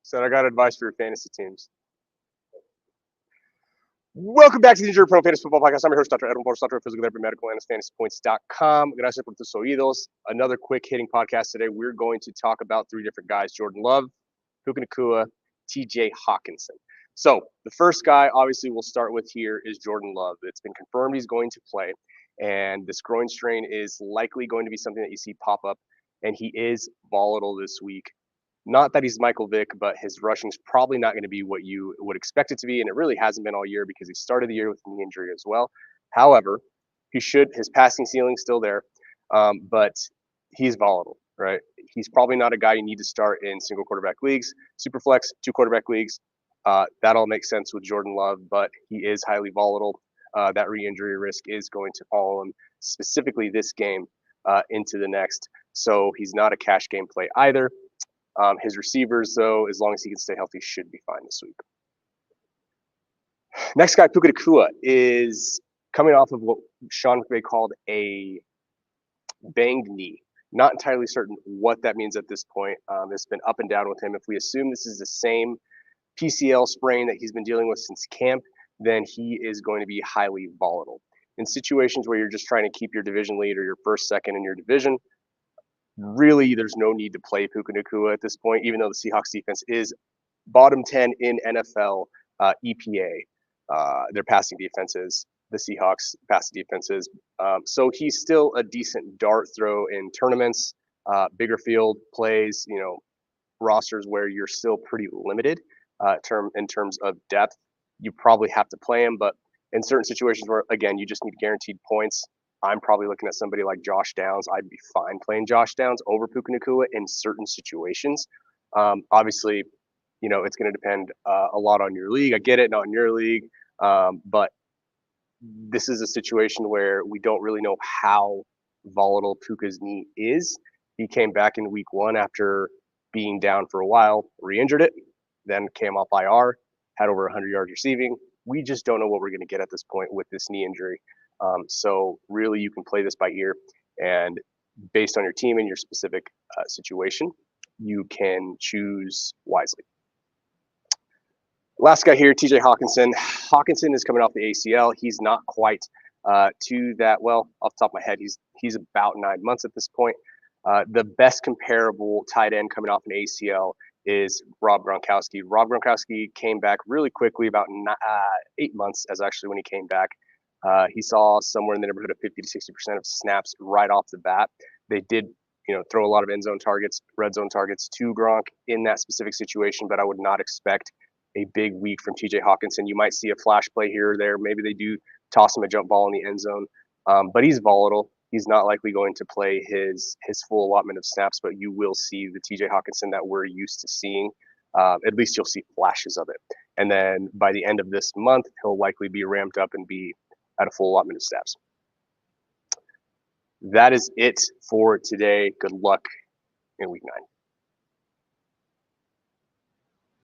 So I got advice for your fantasy teams. Welcome back to the Injury Pro Fantasy Football Podcast. I'm your host, Dr. Edwin Porras, Doctor of Physical Therapy, Medical Analyst, FantasyPoints.com. Gracias por tus oídos. Another quick hitting podcast today. We're going to talk about three different guys: Jordan Love, Puka Nacua, TJ Hockenson. So the first guy, obviously, we'll start with here is Jordan Love. It's been confirmed he's going to play, and this groin strain is likely going to be something that you see pop up, and he is volatile this week. Not that he's Michael Vick, but his rushing's probably not going to be what you would expect it to be, and it really hasn't been all year because he started the year with a knee injury as well. However, his passing ceiling's still there, but he's volatile, right? He's probably not a guy you need to start in single quarterback leagues, superflex, 2 quarterback leagues. That all makes sense with Jordan Love, but he is highly volatile. That re-injury risk is going to follow him, specifically this game into the next. So he's not a cash game play either. His receivers, though, as long as he can stay healthy, should be fine this week. Next guy, Puka Nacua, is coming off of what Sean McVay called a banged knee. Not entirely certain what that means at this point. It's been up and down with him. If we assume this is the same PCL sprain that he's been dealing with since camp, then he is going to be highly volatile. In situations where you're just trying to keep your division lead or your first, second in your division, really, there's no need to play Puka Nacua at this point, even though the Seahawks defense is bottom 10 in NFL EPA. Their passing defenses, the Seahawks passing defenses. So he's still a decent dart throw in tournaments, bigger field plays, rosters where you're still pretty limited in terms of depth. You probably have to play him, but in certain situations where, again, you just need guaranteed points, I'm probably looking at somebody like Josh Downs. I'd be fine playing Josh Downs over Puka Nacua in certain situations. Obviously, it's going to depend a lot on your league. I get it, not in your league. But this is a situation where we don't really know how volatile Puka's knee is. He came back in week 1 after being down for a while, re-injured it, then came off IR, had over 100 yards receiving. We just don't know what we're going to get at this point with this knee injury. So really, you can play this by ear, and based on your team and your specific situation, you can choose wisely. Last guy here, TJ Hockenson. Hockenson is coming off the ACL. He's not quite to that. Well, off the top of my head, he's about 9 months at this point. The best comparable tight end coming off an ACL is Rob Gronkowski. Rob Gronkowski came back really quickly, about 8 months as actually when he came back. He saw somewhere in the neighborhood of 50 to 60% of snaps right off the bat. They did, throw a lot of end zone targets, red zone targets to Gronk in that specific situation, but I would not expect a big week from TJ Hockenson. You might see a flash play here or there. Maybe they do toss him a jump ball in the end zone, but he's volatile. He's not likely going to play his full allotment of snaps, but you will see the TJ Hockenson that we're used to seeing. At least you'll see flashes of it. And then by the end of this month, he'll likely be ramped up and be at a full allotment of snaps. That is it for today. Good luck in week 9.